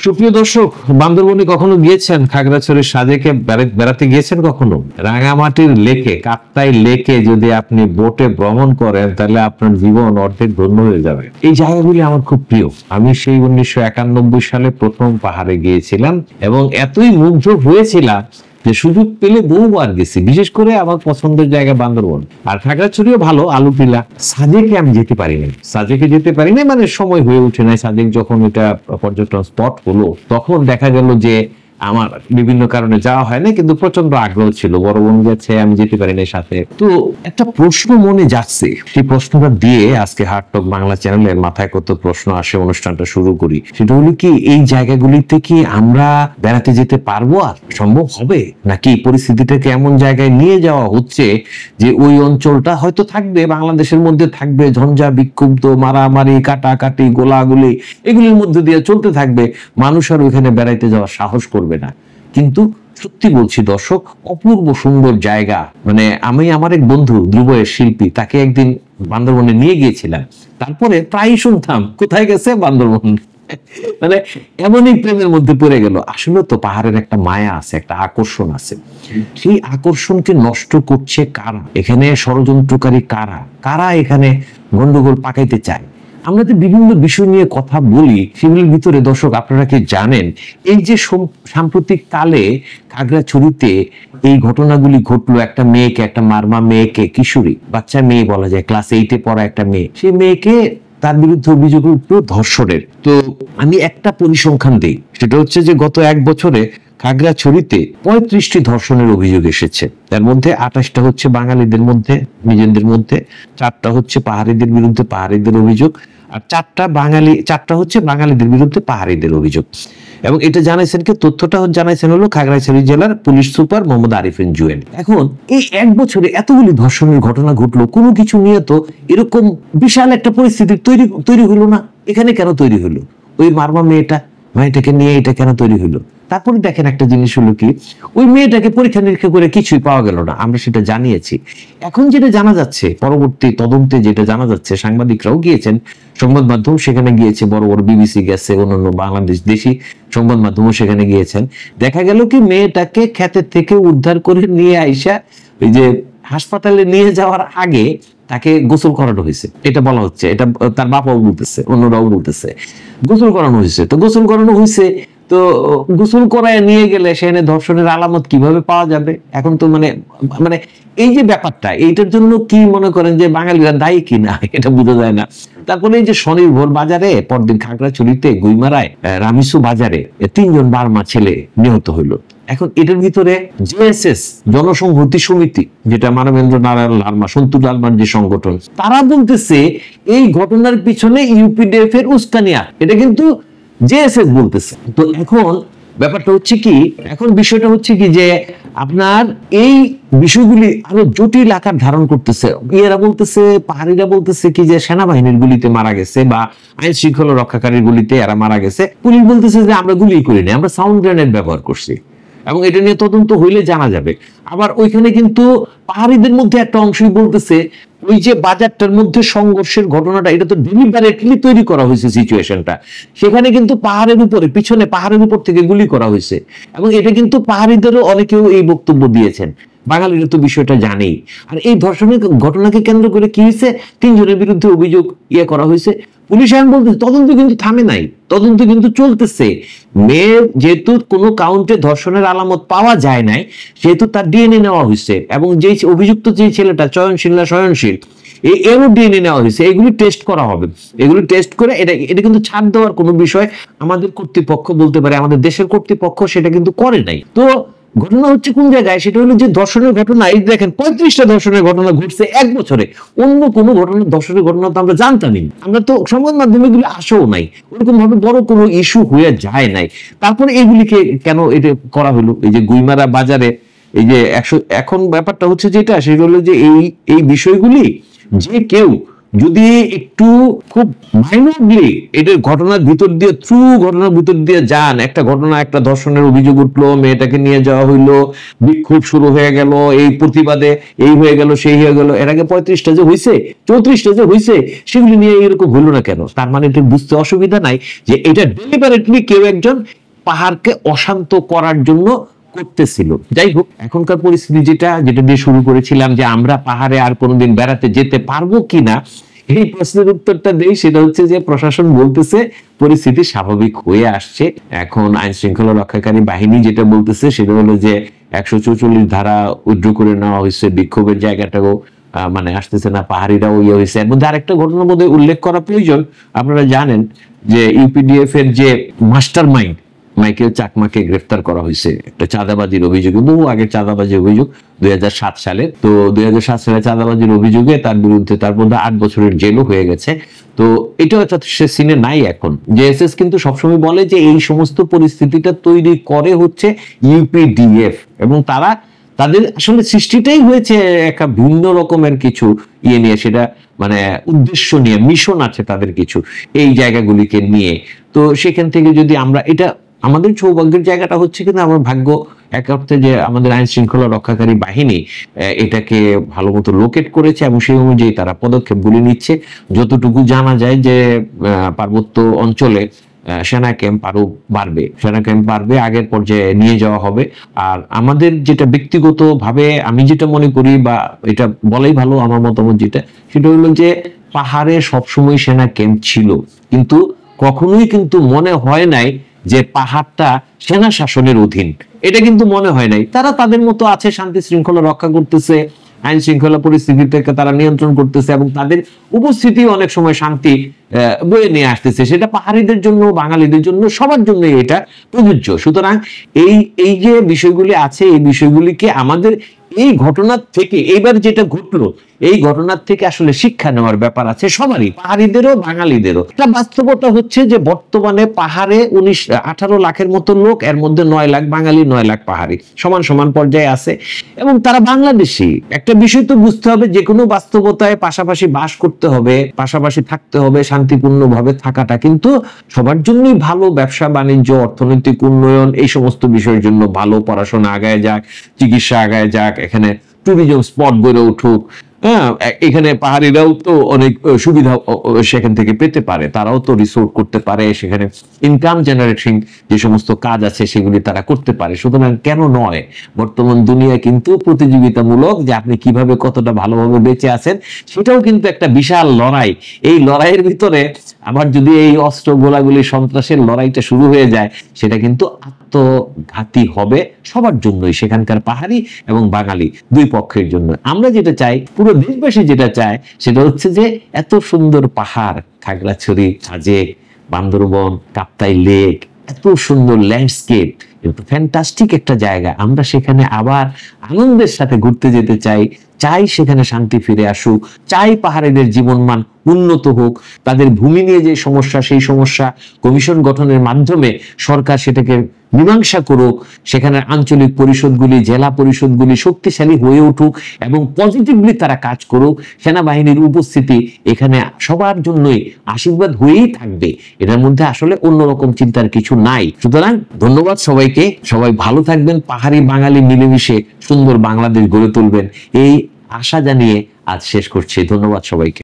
সুপ্রিয় দর্শক, বান্দরবনে কখনো গিয়েছেন? খাগড়াছড়ির সাজেকে বেড়াতে গিয়েছেন কখনো? রাঙামাটির লেকে, কাপ্তাই লেকে যদি আপনি বোটে ভ্রমণ করেন তাহলে আপনার জীবন অর্ধেক ধন্য হয়ে যাবে। এই জায়গাগুলি আমার খুব প্রিয়। আমি সেই 1991 সালে প্রথম পাহাড়ে গিয়েছিলাম এবং এতই মুগ্ধ হয়েছিলাম যে সুযোগ পেলে বহুবার গেছি। বিশেষ করে আমার পছন্দের জায়গা বান্দরবন। আর খাগড়াছড়িও ভালো, আলুটিলা। সাজেকে আমি যেতে পারি নাই, সাজেকে যেতে পারি নাই মানে সময় হয়ে ওঠে নাই। সাজেক যখন এটা পর্যটন স্পট হলো তখন দেখা গেল যে আমার বিভিন্ন কারণে যাওয়া হয় না, কিন্তু প্রচন্ড আগ্রহ ছিল। বড় বোন গেছে, আমি যেতে পারি না সাথে। তো একটা প্রশ্ন মনে যাচ্ছে, সেই প্রশ্নটা দিয়ে আজকে হার্ট টক বাংলা চ্যানেলের মাথায় কত প্রশ্ন আসে অনুষ্ঠানটা শুরু করি। সেটা হলো কি, এই জায়গাগুলিতে কি আমরা বেড়াতে যেতে পারবো? আর সম্ভব হবে নাকি পরিস্থিতিটাকে এমন জায়গায় নিয়ে যাওয়া হচ্ছে যে ওই অঞ্চলটা হয়তো থাকবে, বাংলাদেশের মধ্যে থাকবে, ঝঞ্ঝা বিক্ষুব্ধ, মারামারি, কাটাকাটি, গোলাগুলি, এগুলির মধ্যে দিয়ে চলতে থাকবে। মানুষ আর ওইখানে বেড়াইতে যাওয়ার সাহস করবে না। কিন্তু সত্যি বলছি দর্শক, অপূর্ব সুন্দর জায়গা। মানে আমি আমার এক বন্ধু ধ্রুবের শিল্পী, তাকে একদিন বান্দরবনে নিয়ে গিয়েছিলাম। তারপরে প্রায় শুনতাম কোথায় গেছে, বান্দরবন। মানে এমনই প্রেমের মধ্যে পড়ে গেল। আসলে তো পাহাড়ের একটা মায়া আছে, একটা আকর্ষণ আছে। সেই আকর্ষণকে নষ্ট করছে কারা? এখানে ষড়যন্ত্রকারী কারা? কারা এখানে গন্ডগোল পাকাইতে চায়? আমরা যে বিভিন্ন বিষয় নিয়ে কথা বলি, সেগুলির ভিতরে দর্শক আপনারা কি জানেন, এই যে সাম্প্রতিক কালে খাগড়াছড়িতে এই ঘটনাগুলি ঘটলো, একটা মেয়েকে, একটা মারমা মেয়েকে, কিশোরী বাচ্চা মেয়ে বলা যায়, ক্লাস 8-এ পড়া একটা মেয়ে, সেই মেয়েকে তার বিরুদ্ধে অভিযোগ উঠলো ধর্ষণের। তো আমি একটা পরিসংখ্যান দিই, সেটা হচ্ছে যে গত 1 বছরে খাগড়াছড়িতে 35টি ধর্ষণের অভিযোগ এসেছে। তার মধ্যে 28টা হচ্ছে বাঙালিদের মধ্যে, নিজেদের মধ্যে, 4টা হচ্ছে পাহাড়িদের বিরুদ্ধে, পাহাড়িদের অভিযোগ, আর 4টা হচ্ছে বাঙালিদের বিরুদ্ধে, পাহাড়িদের অভিযোগ। এবং এটা জানাইছেন কে? তথ্যটা জানাইছেন হলো খাগড়াছড়ি জেলার পুলিশ সুপার মোহাম্মদ আরিফিন জুয়েল। এখন এই 1 বছরে এতগুলি ধর্ষণের ঘটনা ঘটলো, কোনো কিছু নিয়ে তো এরকম বিশাল একটা পরিস্থিতি তৈরি হলো না। এখানে কেন তৈরি হলো? ওই মারমা মেয়েটাকে নিয়ে এটা কেন তৈরি হলো? তারপরে দেখেন একটা জিনিস হলো কি, ওই মেয়েটাকে পরীক্ষা নিরীক্ষা করে কিছুই পাওয়া গেল না, আমরা সেটা জানিয়েছি। এখন যেটা জানা যাচ্ছে, পরবর্তী তদন্তে যেটা জানা যাচ্ছে, সাংবাদিকরাও গিয়েছেন, সংবাদ মাধ্যম সেখানে গিয়েছে, বড় বড় বিবিসি গেছে, অন্যান্য বাংলাদেশ দেশি সংবাদ মাধ্যমও সেখানে গিয়েছেন। দেখা গেল কি, মেয়েটাকে ক্ষেতের থেকে উদ্ধার করে নিয়ে আইসা ওই যে হাসপাতালে নিয়ে যাওয়ার আগে তাকে গোসল করানো হয়েছে, এটা বলা হচ্ছে। এটা তার বাবাও বলতেছে, অন্যরাও বলতেছে গোসল করানো হয়েছে। তো গোসল করানো হয়েছে, তো গোসল করায় নিয়ে গেলে সেখানে ধর্ষণের আলামত কিভাবে পাওয়া যাবে? এখন তো মানে মানে এই যে ব্যাপারটা, এইটার জন্য কি মনে করেন যে বাঙালিরা দায়ী কিনা এটা বোঝা যায় না। তারপরে এই যে স্বনির্ভর বাজারে, পরদিন খাগড়াছড়িতে গুইমারায় রামিসু বাজারে 3 জন বার্মা ছেলে নিহত হইল। এখন এটার ভিতরে জেএসএস, জনসংহতি সমিতি, যেটা মানবেন্দ্র নারায়ণ লারমা, সন্তু লারমার যে সংগঠন, তারা বলতেছে এই ঘটনার পিছনে ইউপিডিএফ এর উস্কানিয়া, এটা কিন্তু জেএসএস বলতেছে। তো এখন ব্যাপারটা হচ্ছে কি, এখন বিষয়টা হচ্ছে কি যে আপনার এই বিষয়গুলি আরো জটিল আকার ধারণ করতেছে। এরা বলতেছে, পাহাড়িরা বলতেছে কি যে সেনাবাহিনীর গুলিতে মারা গেছে বা আইন শৃঙ্খলা রক্ষাকারীর গুলিতে এরা মারা গেছে। পুলিশ বলতেছে যে আমরা গুলি করিনি, আমরা সাউন্ড গ্রেনেড ব্যবহার করছি, এবং এটা নিয়ে তদন্ত হইলে জানা যাবে। আবার ওইখানে কিন্তু পাহাড়িদের মধ্যে একটা অংশই বলতেছে ওই যে বাজারটার মধ্যে সংঘর্ষের ঘটনাটা, এটা তো ডেলিবারেটলি তৈরি করা হয়েছে সিচুয়েশনটা। সেখানে কিন্তু পাহাড়ের উপরে, পিছনে পাহাড়ের উপর থেকে গুলি করা হয়েছে, এবং এটা কিন্তু পাহাড়িদেরও অনেকেও এই বক্তব্য দিয়েছেন। বাঙালিরা তো বিষয়টা জানেই। আর এই ধর্ষণের ঘটনাকে কেন্দ্র করে কি হয়েছে, 3 জনের বিরুদ্ধে অভিযোগ করা হয়েছে। পুলিশ এখন বলতেছে তদন্ত কিন্তু থামে নাই, তদন্ত কিন্তু চলতেছে। মেয়ের যেহেতু কোনো কাউন্টে ধর্ষণের আলামত পাওয়া যায় নাই, সেহেতু তার ডিএনএ নেওয়া হয়েছে, এবং যে অভিযুক্ত যে ছেলেটা চয়নশীল এরও ডিএনএ নেওয়া হয়েছে। এগুলি টেস্ট করা হবে, এগুলি টেস্ট করে এটা কিন্তু ছাড় দেওয়ার কোনো বিষয় আমাদের কর্তৃপক্ষ বলতে পারে, আমাদের দেশের কর্তৃপক্ষ সেটা কিন্তু করে নাই। তো ঘটনা হচ্ছে কোন জায়গায়, সেটা হলো যে ধর্ষণের ঘটনা। এই দেখেন 35টা ধর্ষণের ঘটনা ঘটছে 1 বছরে। অন্য কোনো ঘটনা, ধর্ষণের ঘটনা তো আমরা জানতামই, আমরা তো সংবাদ মাধ্যমে এগুলি আসেও নাই, ওরকম ভাবে বড় কোনো ইস্যু হয়ে যায় নাই। তারপরে এগুলিকে কেন এটা করা হলো? এই যে গুইমারা বাজারে এই যে এখন ব্যাপারটা হচ্ছে যেটা, সেটা হলো যে এই বিষয়গুলি যে কেউ যদি একটু খুব মাইনরলি এটার ঘটনার ভিতর দিয়ে ঘটনার ভিতর দিয়ে যান, একটা ঘটনা, একটা ধর্ষণের অভিযোগ উঠলো, মেয়েটাকে নিয়ে যাওয়া হইলো, বিক্ষোভ শুরু হয়ে গেল, এই প্রতিবাদে এই হয়ে গেল, সেই হয়ে গেল, এর আগে 35টা যে হয়েছে, 34টা যে হয়েছে, সেগুলি নিয়ে এরকম হইলো না কেন? তার মানে এটা বুঝতে অসুবিধা নাই যে এটা ডেলিবারেটলি কেউ একজন পাহাড়কে অশান্ত করার জন্য করতেছিল। যাই হোক, এখনকার পরিস্থিতি যেটা দিয়ে শুরু করেছিলাম যে আমরা পাহাড়ে আর কোনোদিন বেড়াতে যেতে পারবো কিনা, এই প্রশ্নের উত্তরটা দেই, সেটা হচ্ছে যে প্রশাসন বলতেছে পরিস্থিতি স্বাভাবিক হয়ে আসছে। এখন আইন শৃঙ্খলা রক্ষাকারী বাহিনী যেটা বলতেছে সেটা হলো যে 144 ধারা উইথড্র করে নেওয়া হয়েছে, বিক্ষোভের জায়গাটাও মানে আসতেছে না, পাহাড়িরাও হয়েছে। এর মধ্যে আরেকটা ঘটনার মধ্যে উল্লেখ করা প্রয়োজন, আপনারা জানেন যে ইউপিডিএফ এর যে মাস্টার মাইন্ড মাইকেল চাকমাকে গ্রেফতার করা হয়েছে একটা চাঁদাবাজির অভিযোগে, বহু আগে চাঁদাবাজির অভিযোগ 2007 সালে। তো 2007 সালে চাঁদাবাজির অভিযোগে তার বিরুদ্ধে তার মধ্যে 8 বছরের জেলও হয়ে গেছে। তো এটাও সে সিনে নাই এখন। জেএসএস কিন্তু সবসময় বলে যে এই সমস্ত পরিস্থিতিটা তৈরি করে হচ্ছে ইউপিডিএফ, এবং তাদের আসলে সৃষ্টিটাই হয়েছে একটা ভিন্ন রকমের কিছু নিয়ে, সেটা মানে উদ্দেশ্য নিয়ে, মিশন আছে তাদের কিছু এই জায়গাগুলিকে নিয়ে। তো সেখান থেকে যদি আমরা এটা, আমাদের সৌভাগ্যের জায়গাটা হচ্ছে কিন্তু আমার ভাগ্য এক অর্থে যে আমাদের আইন শৃঙ্খলা রক্ষাকারী বাহিনী এটাকে ভালো মতো লোকেট করেছে এবং সেই অনুযায়ী তারা পদক্ষেপগুলি নিচ্ছে। যতটুকু জানা যায় যে পার্বত্য অঞ্চলে সেনা ক্যাম্প আরো বাড়বে, সেনা ক্যাম্প বাড়বে, আগের পর্যায়ে নিয়ে যাওয়া হবে। আর আমাদের যেটা ব্যক্তিগত ভাবে আমি যেটা মনে করি, বা এটা বলাই ভালো, আমার মতামত যেটা, সেটা হলো যে পাহাড়ে সবসময় সেনা ক্যাম্প ছিল, কিন্তু কখনোই কিন্তু মনে হয় নাই যে পাহাড়টা সেনা শাসনের অধীন, এটা কিন্তু মনে হয় নাই। তারা তাদের মতো আছে, শান্তি শৃঙ্খলা রক্ষা করতেছে, আইন শৃঙ্খলা পরিস্থিতি থেকে তারা নিয়ন্ত্রণ করতেছে, এবং তাদের উপস্থিতি অনেক সময় শান্তি বয়ে নিয়ে আসতেছে। সেটা পাহাড়িদের জন্য, বাঙালিদের জন্য, সবার জন্য এটা প্রযোজ্য। সুতরাং এই যে বিষয়গুলি আছে, এই বিষয়গুলিকে আমাদের এই ঘটনার থেকে, এইবার যেটা ঘটলো, এই ঘটনার থেকে আসলে শিক্ষা নেওয়ার ব্যাপার আছে সবারই, পাহাড়িদেরও বাঙালিদেরও। এটা বাস্তবতা হচ্ছে যে বর্তমানে পাহাড়ে 18 লাখের মতো লোক, এর মধ্যে 9 লাখ বাঙালি, 9 লাখ পাহাড়ি, সমান সমান পর্যায়ে আছে, এবং তারা বাংলাদেশী। একটা বিষয় তো বুঝতে হবে, যে কোনো বাস্তবতায় পাশাপাশি বাস করতে হবে, পাশাপাশি থাকতে হবে, শান্তিপূর্ণভাবে থাকাটা কিন্তু সবার জন্যই ভালো। ব্যবসা বাণিজ্য, অর্থনৈতিক উন্নয়ন, এই সমস্ত বিষয়ের জন্য ভালো। পড়াশোনা আগায় যাক, চিকিৎসা আগায় যাক, এখানে ট্যুরিজম স্পট গড়ে উঠুক, এখানে পাহাড়িরাও তো অনেক সুবিধা সেখান থেকে পেতে পারে, তারাও তো রিসোর্ট করতে পারে, সেখানে ইনকাম জেনারেটিং যে সমস্ত কাজ আছে সেগুলি তারা করতে পারে। সুতরাং কেন নয়? বর্তমান দুনিয়া কিন্তু প্রতিযোগিতামূলক, যে আপনি কিভাবে কতটা ভালোভাবে বেঁচে আছেন সেটাও কিন্তু একটা বিশাল লড়াই। এই লড়াইয়ের ভিতরে আবার যদি এই অস্ত্র গোলাগুলি সন্ত্রাসের লড়াইটা শুরু হয়ে যায়, সেটা কিন্তু আত্মঘাতী হবে সবার জন্যই, সেখানকার পাহাড়ি এবং বাঙালি দুই পক্ষের জন্য। আমরা যেটা চাই, পুরো দেশবাসী যেটা চায়, সেটা হচ্ছে যে এত সুন্দর পাহাড়, খাগড়াছড়ি, সাজেক, বান্দরবন, কাপ্তাই লেক, এত সুন্দর ল্যান্ডস্কেপ, কিন্তু ফ্যান্টাস্টিক একটা জায়গা, আমরা সেখানে আবার আনন্দের সাথে ঘুরতে যেতে চাই। চাই সেখানে শান্তি ফিরে আসুক, চাই পাহাড়িদের জীবনমান উন্নত হোক, তাদের ভূমি নিয়ে যে সমস্যা, সেই সমস্যা কমিশন গঠনের মাধ্যমে সরকার সেটাকে মীমাংসা করুক, সেখানে আঞ্চলিক পরিষদগুলি, জেলা পরিষদগুলি শক্তিশালী হয়ে উঠুক এবং পজিটিভলি তারা কাজ করুক। সেনাবাহিনীর উপস্থিতি এখানে সবার জন্যই আশীর্বাদ হয়েই থাকবে, এটার মধ্যে আসলে অন্যরকম চিন্তার কিছু নাই। সুতরাং ধন্যবাদ সবাইকে, সবাই ভালো থাকবেন, পাহাড়ি বাঙালি মিলেমিশে সুন্দর বাংলাদেশ গড়ে তুলবেন, এই আশা জানিয়ে আজ শেষ করছি। ধন্যবাদ সবাইকে।